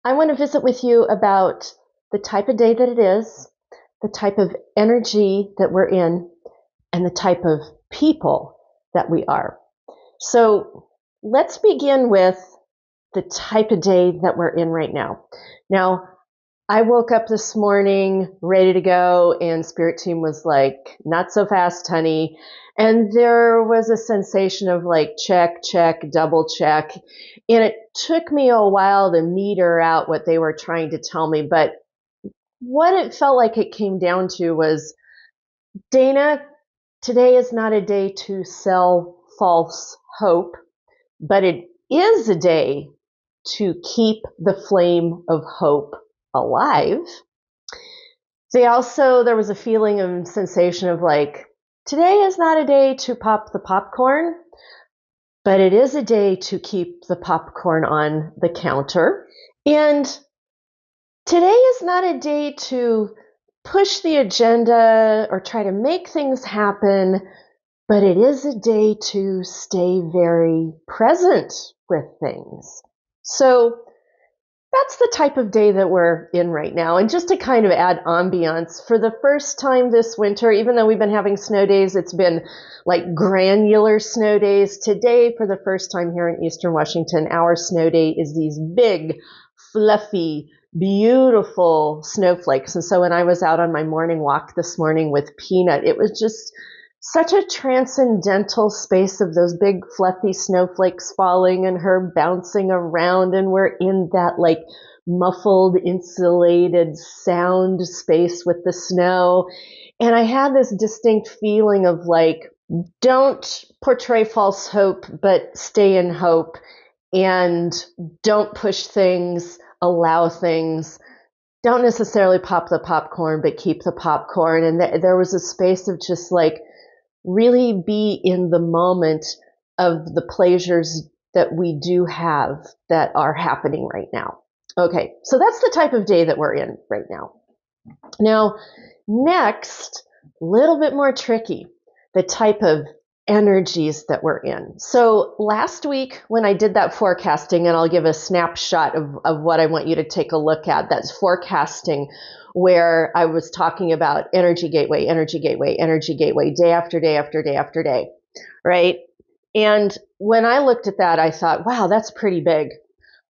I want to visit with you about the type of day that it is, the type of energy that we're in, and the type of people that we are. So let's begin with the type of day that we're in right now. Now, I woke up this morning ready to go, and Spirit Team was like, not so fast, honey. And there was a sensation of like, check, check, double check. And it took me a while to meter out what they were trying to tell me. But what it felt like it came down to was, Dana, today is not a day to sell false hope, but it is a day to keep the flame of hope alive. There was a feeling of sensation of like, today is not a day to pop the popcorn, but it is a day to keep the popcorn on the counter. And today is not a day to push the agenda or try to make things happen, but it is a day to stay very present with things. So that's the type of day that we're in right now. And just to kind of add ambiance, for the first time this winter, even though we've been having snow days, it's been like granular snow days. Today, for the first time here in Eastern Washington, our snow day is these big, fluffy, beautiful snowflakes. And so when I was out on my morning walk this morning with Peanut, it was just such a transcendental space of those big fluffy snowflakes falling and her bouncing around, and we're in that like muffled, insulated sound space with the snow. And I had this distinct feeling of like, don't portray false hope, but stay in hope, and don't push things, allow things. Don't necessarily pop the popcorn, but keep the popcorn. And there was a space of just like, really be in the moment of the pleasures that we do have that are happening right now. Okay, so that's the type of day that we're in right now. Now, next, a little bit more tricky, the type of energies that we're in. So last week when I did that forecasting, and I'll give a snapshot of what I want you to take a look at, that's forecasting, where I was talking about energy gateway, day after day after day after day, right? And when I looked at that, I thought, wow, that's pretty big.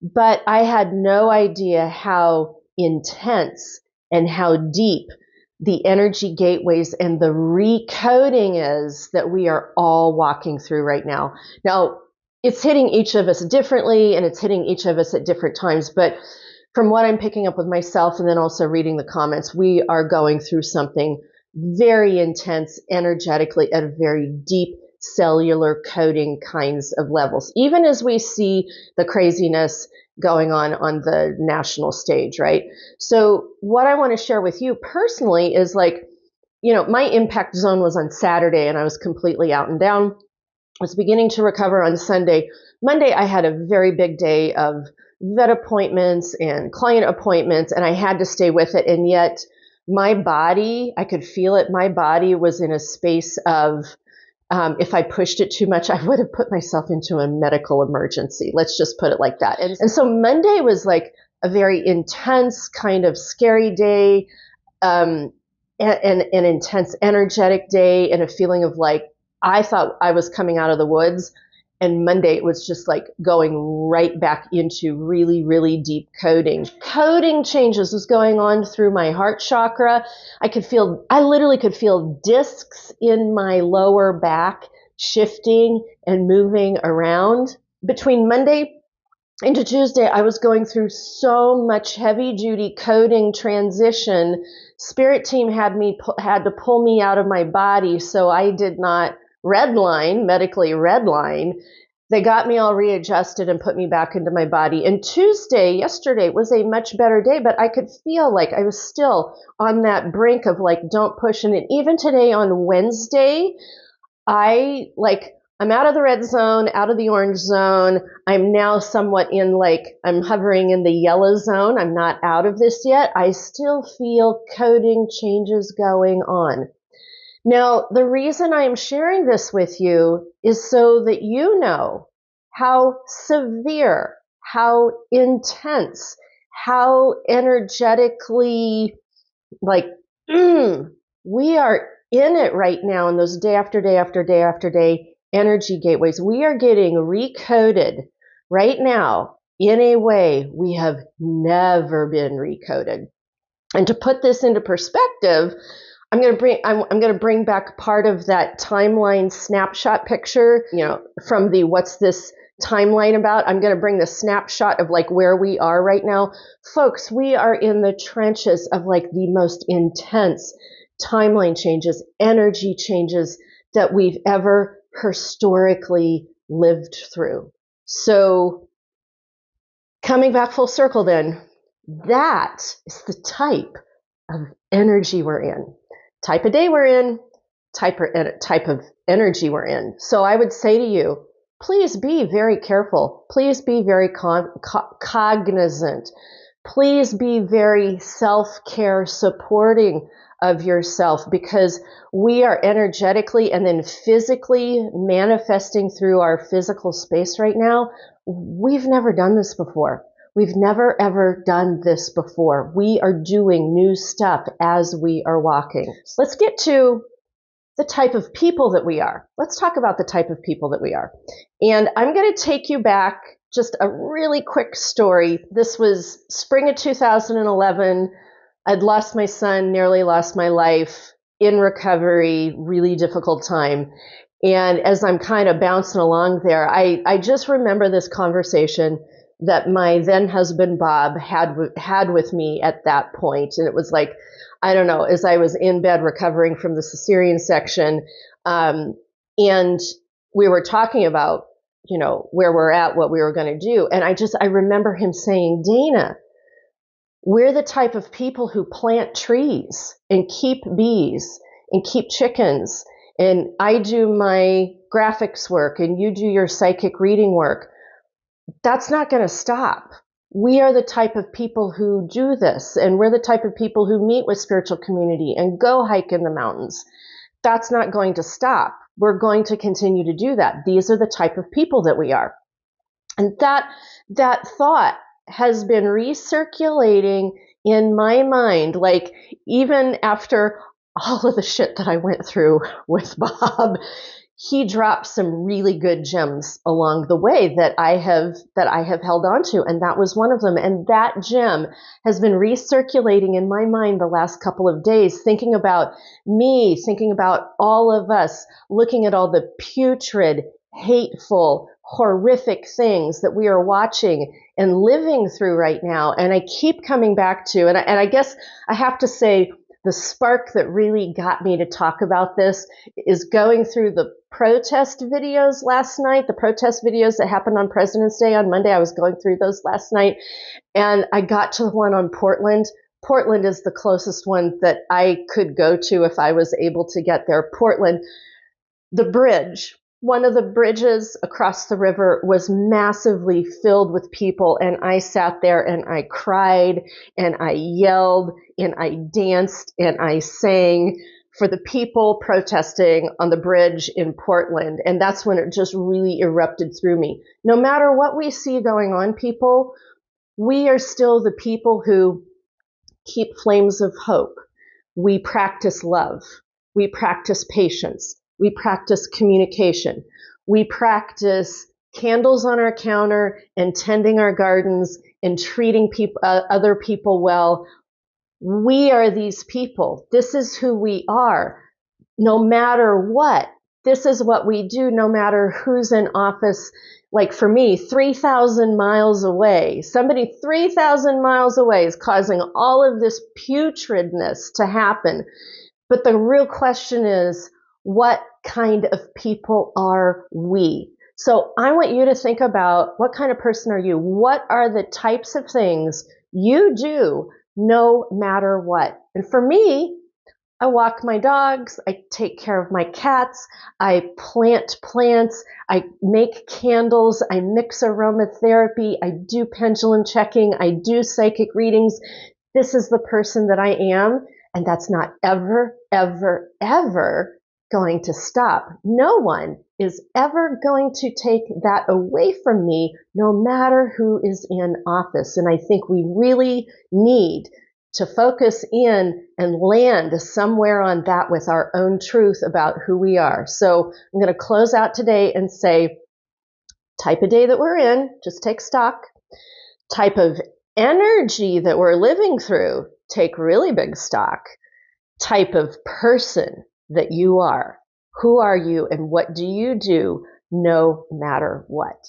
But I had no idea how intense and how deep the energy gateways and the recoding is that we are all walking through right now. Now, it's hitting each of us differently, and it's hitting each of us at different times. But from what I'm picking up with myself and then also reading the comments, we are going through something very intense energetically at a very deep cellular coding kinds of levels, even as we see the craziness going on the national stage, right? So what I want to share with you personally is like, my impact zone was on Saturday and I was completely out and down. I was beginning to recover on Sunday. Monday, I had a very big day of vet appointments and client appointments, and I had to stay with it. And yet my body, I could feel it. My body was in a space of, if I pushed it too much, I would have put myself into a medical emergency. Let's just put it like that. And so Monday was like a very intense, kind of scary day, and an intense, energetic day, and a feeling of like, I thought I was coming out of the woods. And Monday, it was just like going right back into really, really deep coding. Coding changes was going on through my heart chakra. I literally could feel discs in my lower back shifting and moving around. Between Monday into Tuesday, I was going through so much heavy duty coding transition. Spirit Team had to pull me out of my body, so I did not medically redline. They got me all readjusted and put me back into my body. And yesterday, was a much better day, but I could feel like I was still on that brink of like, don't push. And even today on Wednesday, I'm out of the red zone, out of the orange zone. I'm now somewhat I'm hovering in the yellow zone. I'm not out of this yet. I still feel coding changes going on. Now, the reason I am sharing this with you is so that you know how severe, how intense, how energetically, like, we are in it right now in those day after day after day after day energy gateways. We are getting recoded right now in a way we have never been recoded. And to put this into perspective, I'm going to bring back part of that timeline snapshot picture, from the what's this timeline about. I'm going to bring the snapshot of like where we are right now. Folks, we are in the trenches of like the most intense timeline changes, energy changes that we've ever historically lived through. So coming back full circle then, that is the type of energy we're in, type of day we're in, type of energy we're in. So I would say to you, please be very careful. Please be very cognizant. Please be very self-care supporting of yourself, because we are energetically and then physically manifesting through our physical space right now. We've never done this before. We've never, ever done this before. We are doing new stuff as we are walking. Let's get to the type of people that we are. Let's talk about the type of people that we are. And I'm going to take you back, just a really quick story. This was spring of 2011. I'd lost my son, nearly lost my life, in recovery, really difficult time. And as I'm kind of bouncing along there, I just remember this conversation that my then husband, Bob, had with me at that point. And it was like, I don't know, as I was in bed recovering from the cesarean section, and we were talking about, where we're at, what we were going to do. And I remember him saying, Dana, we're the type of people who plant trees and keep bees and keep chickens. And I do my graphics work and you do your psychic reading work. That's not going to stop. We are the type of people who do this, and we're the type of people who meet with spiritual community and go hike in the mountains. That's not going to stop. We're going to continue to do that. These are the type of people that we are. And that thought has been recirculating in my mind, like even after all of the shit that I went through with Bob. He dropped some really good gems along the way that I have held on to, and that was one of them. And that gem has been recirculating in my mind the last couple of days, thinking about me, thinking about all of us, looking at all the putrid, hateful, horrific things that we are watching and living through right now. And I keep coming back to, and I guess I have to say, the spark that really got me to talk about this is going through the protest videos last night, the protest videos that happened on President's Day on Monday. I was going through those last night, and I got to the one on Portland. Portland is the closest one that I could go to if I was able to get there. Portland, the bridge. One of the bridges across the river was massively filled with people, and I sat there and I cried and I yelled and I danced and I sang for the people protesting on the bridge in Portland. And that's when it just really erupted through me. No matter what we see going on, people, we are still the people who keep flames of hope. We practice love. We practice patience. We practice communication. We practice candles on our counter and tending our gardens and treating other people well. We are these people. This is who we are. No matter what, this is what we do, no matter who's in office. Like for me, 3,000 miles away, somebody 3,000 miles away is causing all of this putridness to happen. But the real question is, what kind of people are we? So I want you to think about, what kind of person are you? What are the types of things you do no matter what? And for me, I walk my dogs, I take care of my cats, I plant plants, I make candles, I mix aromatherapy, I do pendulum checking, I do psychic readings. This is the person that I am, and that's not ever, ever, ever going to stop. No one is ever going to take that away from me, no matter who is in office. And I think we really need to focus in and land somewhere on that with our own truth about who we are. So I'm going to close out today and say, type of day that we're in, just take stock. Type of energy that we're living through, take really big stock. Type of person that you are. Who are you and what do you do no matter what?